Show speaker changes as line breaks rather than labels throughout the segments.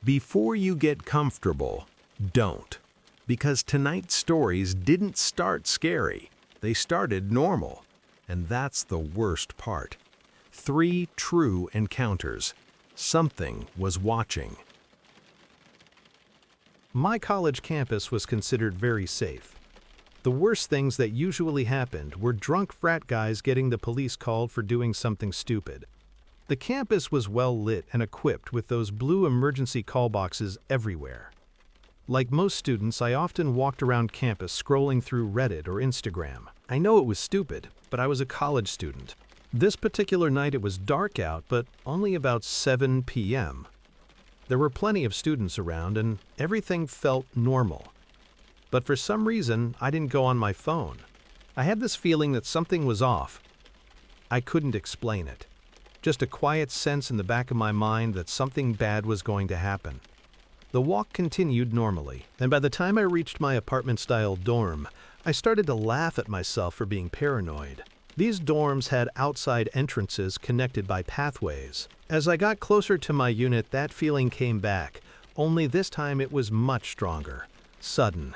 Before you get comfortable, don't. Because tonight's stories didn't start scary. They started normal. And that's the worst part. 3 true encounters. Something was watching.
My college campus was considered very safe. The worst things that usually happened were drunk frat guys getting the police called for doing something stupid. The campus was well lit and equipped with those blue emergency call boxes everywhere. Like most students, I often walked around campus scrolling through Reddit or Instagram. I know it was stupid, but I was a college student. This particular night it was dark out, but only about 7 p.m. There were plenty of students around and everything felt normal. But for some reason, I didn't go on my phone. I had this feeling that something was off. I couldn't explain it. Just a quiet sense in the back of my mind that something bad was going to happen. The walk continued normally, and by the time I reached my apartment-style dorm, I started to laugh at myself for being paranoid. These dorms had outside entrances connected by pathways. As I got closer to my unit, that feeling came back, only this time it was much stronger. Sudden,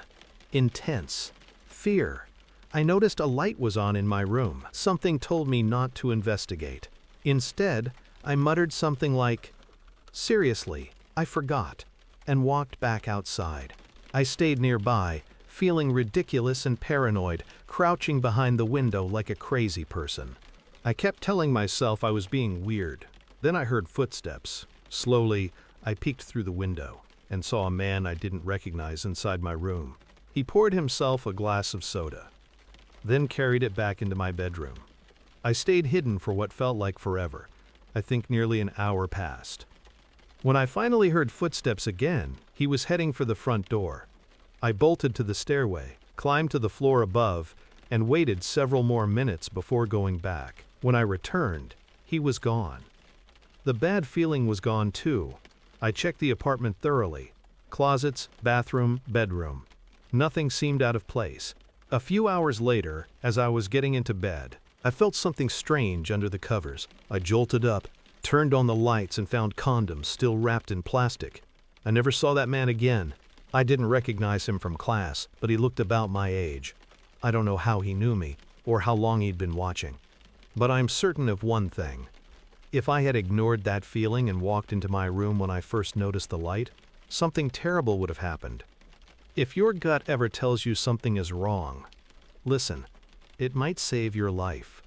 intense, fear. I noticed a light was on in my room. Something told me not to investigate. Instead, I muttered something like, "Seriously, I forgot," and walked back outside. I stayed nearby, feeling ridiculous and paranoid, crouching behind the window like a crazy person. I kept telling myself I was being weird. Then I heard footsteps. Slowly, I peeked through the window and saw a man I didn't recognize inside my room. He poured himself a glass of soda, then carried it back into my bedroom. I stayed hidden for what felt like forever. I think nearly an hour passed. When I finally heard footsteps again, he was heading for the front door. I bolted to the stairway, climbed to the floor above, and waited several more minutes before going back. When I returned, he was gone. The bad feeling was gone too. I checked the apartment thoroughly. Closets, bathroom, bedroom. Nothing seemed out of place. A few hours later, as I was getting into bed, I felt something strange under the covers. I jolted up, turned on the lights, and found condoms still wrapped in plastic. I never saw that man again. I didn't recognize him from class, but he looked about my age. I don't know how he knew me, or how long he'd been watching. But I'm certain of one thing. If I had ignored that feeling and walked into my room when I first noticed the light, something terrible would have happened. If your gut ever tells you something is wrong, listen. It might save your life.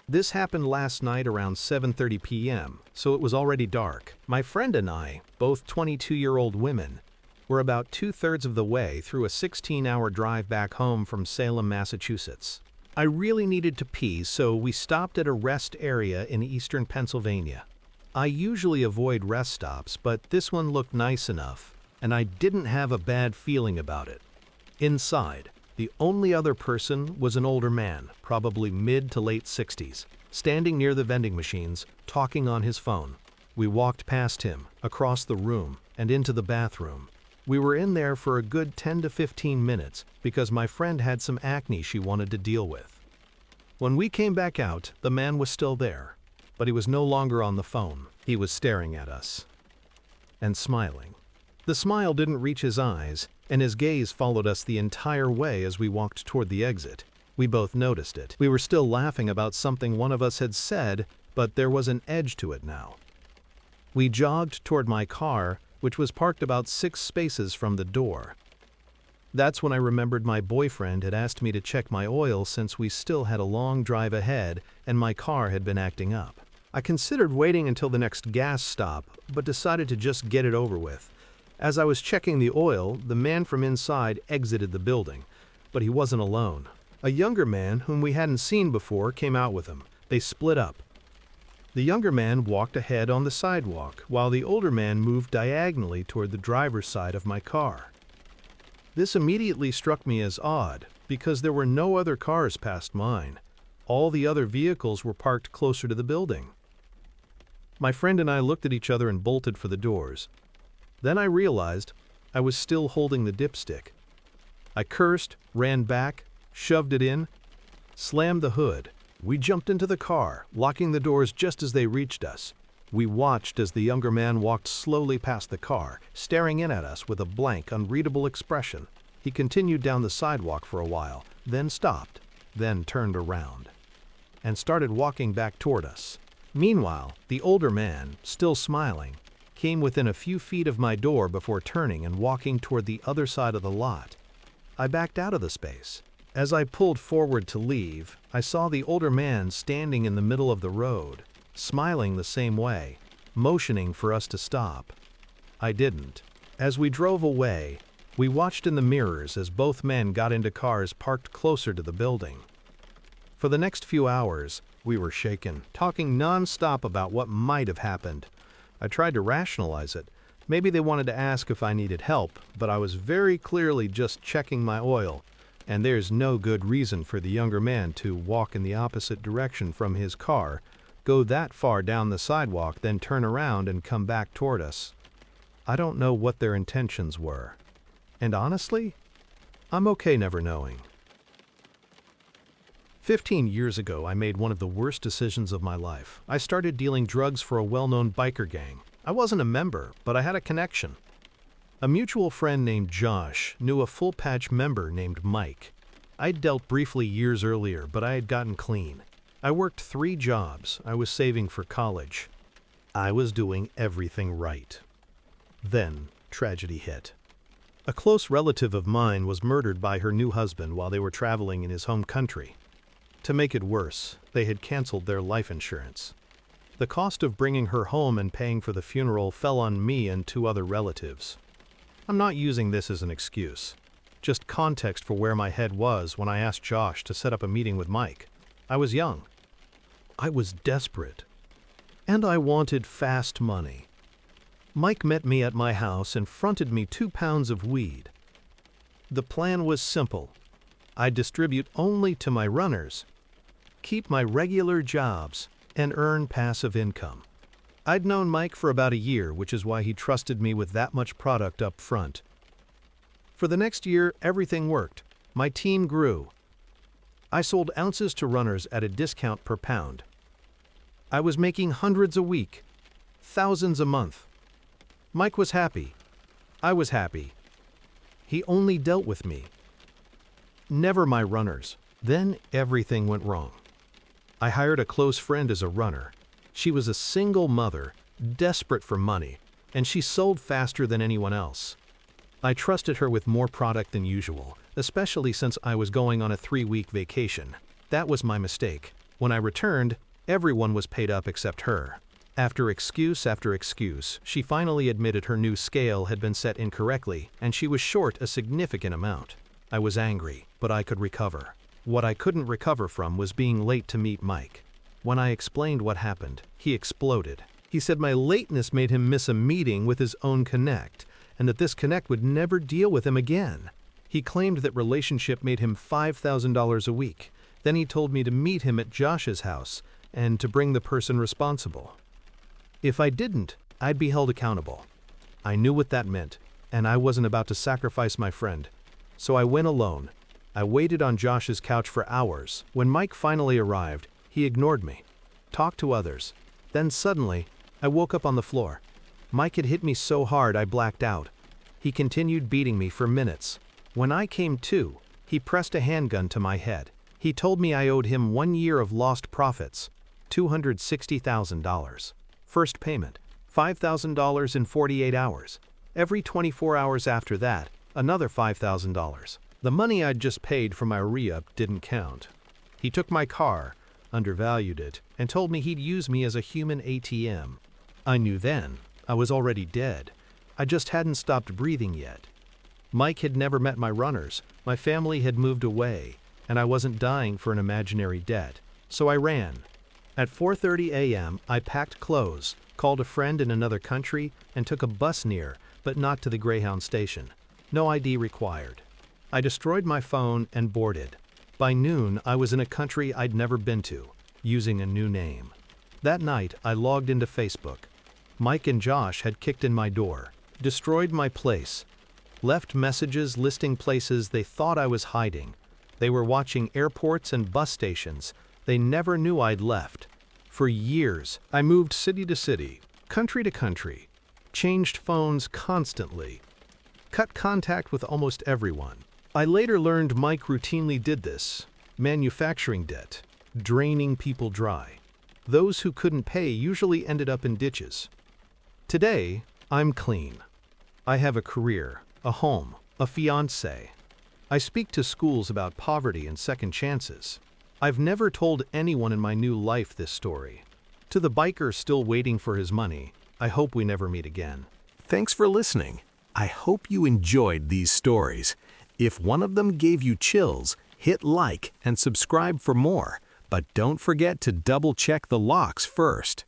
This happened last night around 7:30 p.m., so it was already dark. My friend and I, both 22-year-old women, were about 2/3 of the way through a 16-hour drive back home from Salem, Massachusetts. I really needed to pee, so we stopped at a rest area in eastern Pennsylvania. I usually avoid rest stops, but this one looked nice enough, and I didn't have a bad feeling about it. Inside, the only other person was an older man, probably mid to late 60s, standing near the vending machines, talking on his phone. We walked past him, across the room, and into the bathroom. We were in there for a good 10 to 15 minutes because my friend had some acne she wanted to deal with. When we came back out, the man was still there, but he was no longer on the phone. He was staring at us and smiling. The smile didn't reach his eyes, and his gaze followed us the entire way as we walked toward the exit. We both noticed it. We were still laughing about something one of us had said, but there was an edge to it now. We jogged toward my car, which was parked about 6 spaces from the door. That's when I remembered my boyfriend had asked me to check my oil since we still had a long drive ahead and my car had been acting up. I considered waiting until the next gas stop, but decided to just get it over with. As I was checking the oil, the man from inside exited the building, but he wasn't alone. A younger man whom we hadn't seen before came out with him. They split up. The younger man walked ahead on the sidewalk, while the older man moved diagonally toward the driver's side of my car. This immediately struck me as odd, because there were no other cars past mine. All the other vehicles were parked closer to the building. My friend and I looked at each other and bolted for the doors. Then I realized I was still holding the dipstick. I cursed, ran back, shoved it in, slammed the hood. We jumped into the car, locking the doors just as they reached us. We watched as the younger man walked slowly past the car, staring in at us with a blank, unreadable expression. He continued down the sidewalk for a while, then stopped, then turned around, and started walking back toward us. Meanwhile, the older man, still smiling, came within a few feet of my door before turning and walking toward the other side of the lot. I backed out of the space. As I pulled forward to leave, I saw the older man standing in the middle of the road, smiling the same way, motioning for us to stop. I didn't. As we drove away, we watched in the mirrors as both men got into cars parked closer to the building. For the next few hours, we were shaken, talking non-stop about what might have happened. I tried to rationalize it. Maybe they wanted to ask if I needed help, but I was very clearly just checking my oil, and there's no good reason for the younger man to walk in the opposite direction from his car, go that far down the sidewalk, then turn around and come back toward us. I don't know what their intentions were. And honestly, I'm okay never knowing. 15 years ago, I made one of the worst decisions of my life. I started dealing drugs for a well-known biker gang. I wasn't a member, but I had a connection. A mutual friend named Josh knew a full-patch member named Mike. I'd dealt briefly years earlier, but I had gotten clean. I worked 3 jobs. I was saving for college. I was doing everything right. Then, tragedy hit. A close relative of mine was murdered by her new husband while they were traveling in his home country. To make it worse, they had canceled their life insurance. The cost of bringing her home and paying for the funeral fell on me and 2 other relatives. I'm not using this as an excuse, just context for where my head was when I asked Josh to set up a meeting with Mike. I was young. I was desperate. And I wanted fast money. Mike met me at my house and fronted me 2 pounds of weed. The plan was simple. I'd distribute only to my runners, keep my regular jobs, and earn passive income. I'd known Mike for about a year, which is why he trusted me with that much product up front. For the next year, everything worked. My team grew. I sold ounces to runners at a discount per pound. I was making hundreds a week, thousands a month. Mike was happy. I was happy. He only dealt with me, never my runners. Then everything went wrong. I hired a close friend as a runner. She was a single mother, desperate for money, and she sold faster than anyone else. I trusted her with more product than usual, especially since I was going on a 3-week vacation. That was my mistake. When I returned, everyone was paid up except her. After excuse, she finally admitted her new scale had been set incorrectly, and she was short a significant amount. I was angry, but I could recover. What I couldn't recover from was being late to meet Mike. When I explained what happened, he exploded. He said my lateness made him miss a meeting with his own connect, and that this connect would never deal with him again. He claimed that relationship made him $5,000 a week. Then he told me to meet him at Josh's house and to bring the person responsible. If I didn't, I'd be held accountable. I knew what that meant, and I wasn't about to sacrifice my friend. So I went alone. I waited on Josh's couch for hours. When Mike finally arrived, he ignored me, talked to others. Then suddenly, I woke up on the floor. Mike had hit me so hard I blacked out. He continued beating me for minutes. When I came to, he pressed a handgun to my head. He told me I owed him 1 year of lost profits, $260,000. First payment, $5,000 in 48 hours. Every 24 hours after that, another $5,000. The money I'd just paid for my re-up didn't count. He took my car, undervalued it, and told me he'd use me as a human ATM. I knew then I was already dead. I just hadn't stopped breathing yet. Mike had never met my runners, my family had moved away, and I wasn't dying for an imaginary debt. So I ran. At 4:30 a.m., I packed clothes, called a friend in another country, and took a bus near, but not to the Greyhound station. No ID required. I destroyed my phone and boarded. By noon, I was in a country I'd never been to, using a new name. That night, I logged into Facebook. Mike and Josh had kicked in my door, destroyed my place, left messages listing places they thought I was hiding. They were watching airports and bus stations. They never knew I'd left. For years, I moved city to city, country to country, changed phones constantly, cut contact with almost everyone. I later learned Mike routinely did this, manufacturing debt, draining people dry. Those who couldn't pay usually ended up in ditches. Today, I'm clean. I have a career, a home, a fiancé. I speak to schools about poverty and second chances. I've never told anyone in my new life this story. To the biker still waiting for his money, I hope we never meet again.
Thanks for listening. I hope you enjoyed these stories. If one of them gave you chills, hit like and subscribe for more. But don't forget to double-check the locks first.